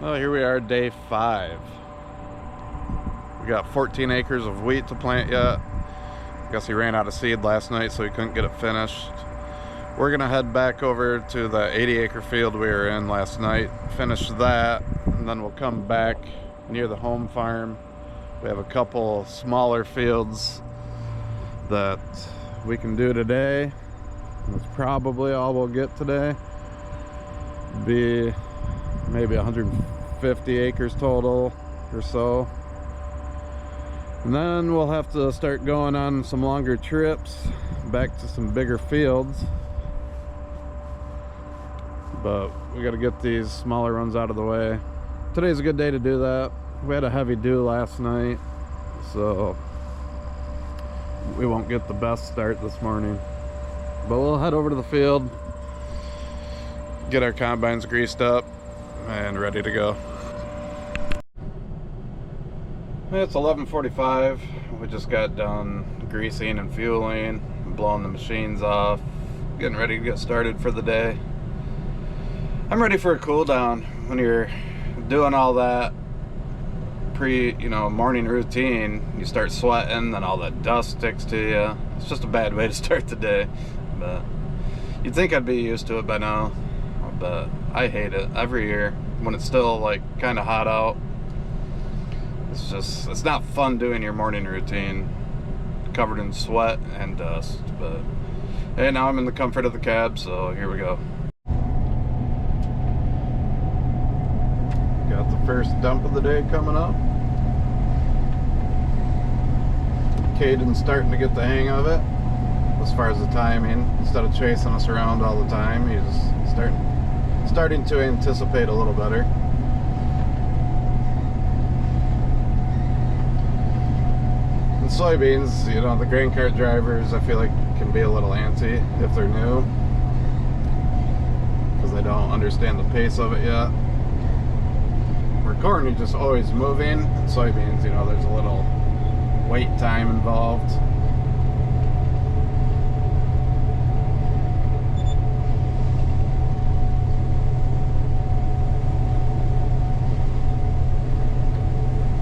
Well, here we are, day 5. We got 14 acres of wheat to plant yet. Guess he ran out of seed last night, so he couldn't get it finished. We're gonna head back over to the 80-acre field we were in last night, finish that, and then we'll come back near the home farm. We have a couple smaller fields that we can do today. That's probably all we'll get today. Be maybe 150 acres total or so. And then we'll have to start going on some longer trips back to some bigger fields. But we got to get these smaller ones out of the way. Today's a good day to do that. We had a heavy dew last night, so we won't get the best start this morning. But we'll head over to the field, get our combines greased up and ready to go. It's 11:45. We just got done greasing and fueling, blowing the machines off, getting ready to get started for the day. I'm ready for a cool down. When you're doing all that morning routine, you start sweating, then all that dust sticks to you. It's just a bad way to start the day. But you'd think I'd be used to it by now, but I hate it every year when it's still like kind of hot out. It's not fun doing your morning routine covered in sweat and dust. But hey, now I'm in the comfort of the cab, so here we go. Got the first dump of the day coming up. Caden's starting to get the hang of it as far as the timing. Instead of chasing us around all the time, he's starting to anticipate a little better. And soybeans, the grain cart drivers, I feel like can be a little antsy if they're new, because they don't understand the pace of it yet. Where corn, you're just always moving, and soybeans, there's a little wait time involved.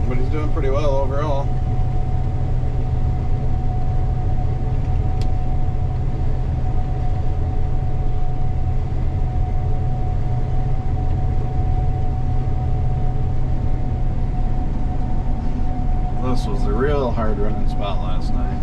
But he's doing pretty well overall. This was a real hard running spot last night.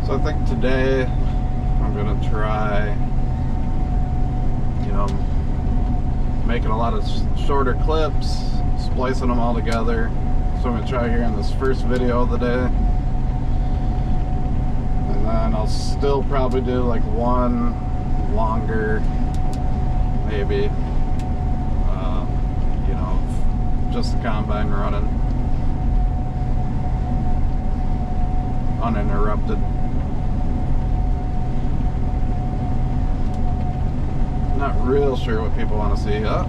So I think today I'm gonna try, making a lot of shorter clips, splicing them all together. So I'm gonna try here in this first video of the day, and then I'll still probably do like one longer, maybe, just the combine running uninterrupted. Not real sure what people want to see yet,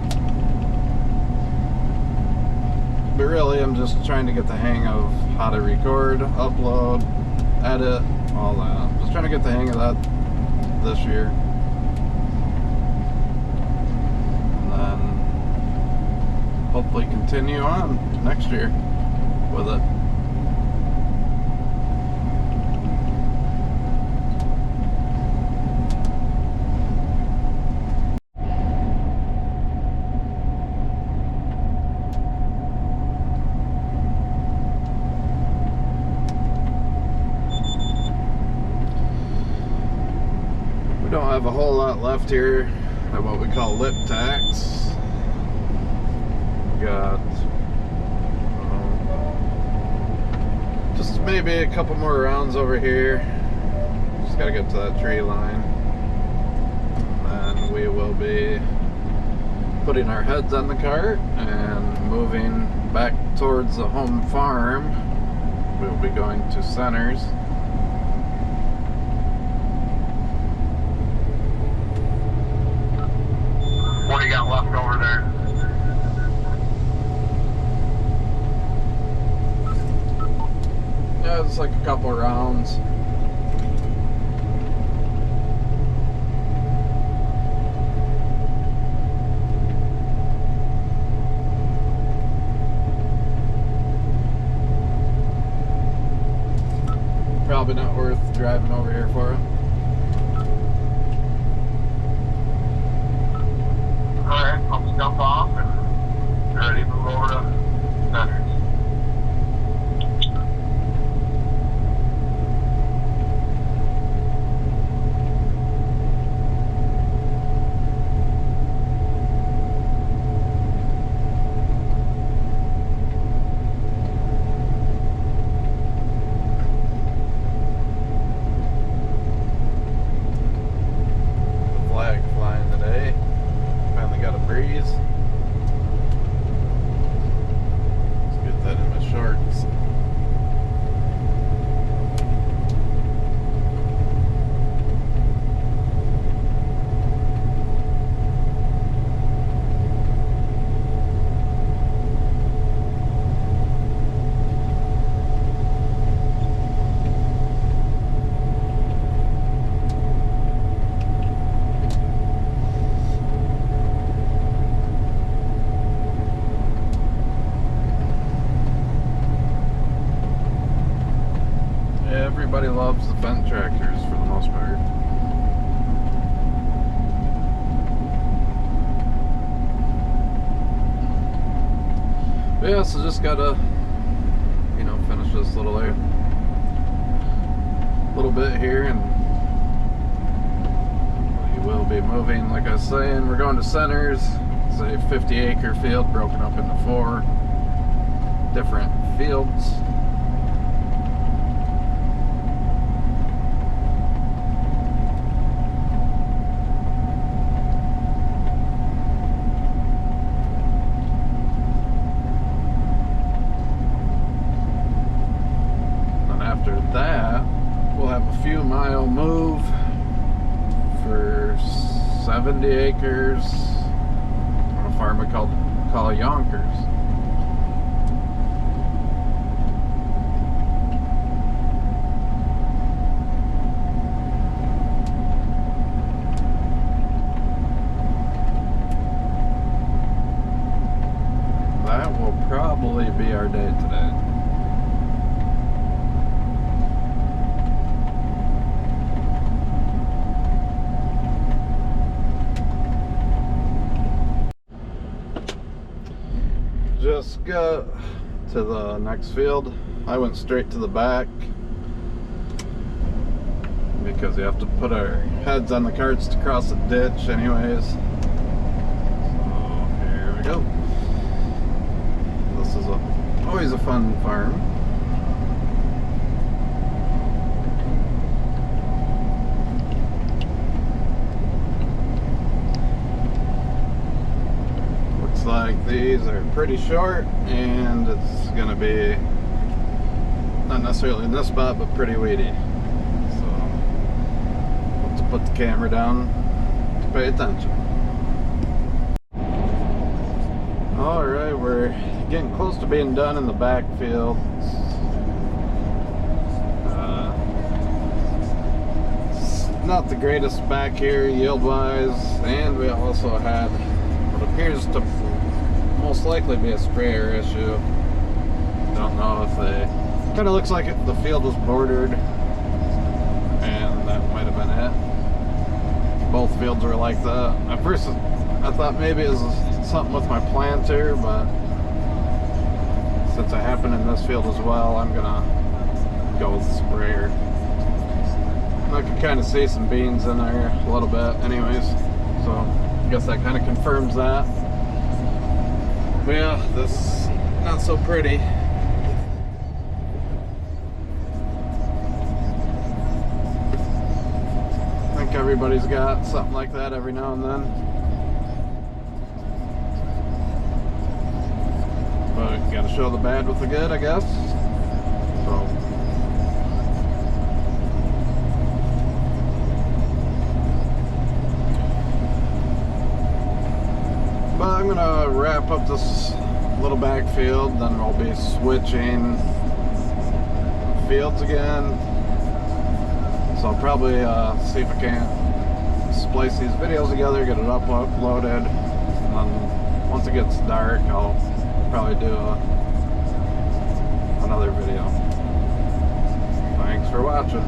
but really I'm just trying to get the hang of how to record, upload, edit, all that. Just trying to get the hang of that this year, and then hopefully continue on next year with it. have a whole lot left here of what we call lip tacks. We got just maybe a couple more rounds over here. Just gotta get to that tree line. And then we will be putting our heads on the cart and moving back towards the home farm. We'll be going to Centers. What do you got left over there? Yeah, it's like a couple rounds. Probably not worth driving over here for it. Alright, I'll just jump off and get ready to move over to Centers. Everybody loves the Fendt tractors for the most part. But yeah, so just gotta, you know, finish this little bit here, and we will be moving. Like I was saying, we're going to Centers. It's a 50-acre field broken up into 4 different fields. After that, we'll have a few mile move for 70 acres on a farm we call Yonkers. That will probably be our day today. Just got to the next field. I went straight to the back because you have to put our heads on the carts to cross the ditch anyways. So here we go. This is always a fun farm. Like these are pretty short, and it's gonna be not necessarily in this spot, but pretty weedy. So let's put the camera down to pay attention. All right, we're getting close to being done in the backfield. It's not the greatest back here yield-wise, and we also had what appears to most likely be a sprayer issue. Don't know if they... Kind of looks like the field was bordered, and that might have been it. Both fields were like that. At first, I thought maybe it was something with my planter, but since it happened in this field as well, I'm gonna go with the sprayer. I can kind of see some beans in there a little bit anyways, so I guess that kind of confirms that. But yeah, this not so pretty. I think everybody's got something like that every now and then. But you gotta show the bad with the good, I guess. So but I'm gonna wrap up this little backfield, then we'll be switching fields again. So I'll probably see if I can splice these videos together, get it uploaded, and then once it gets dark, I'll probably do another video. Thanks for watching.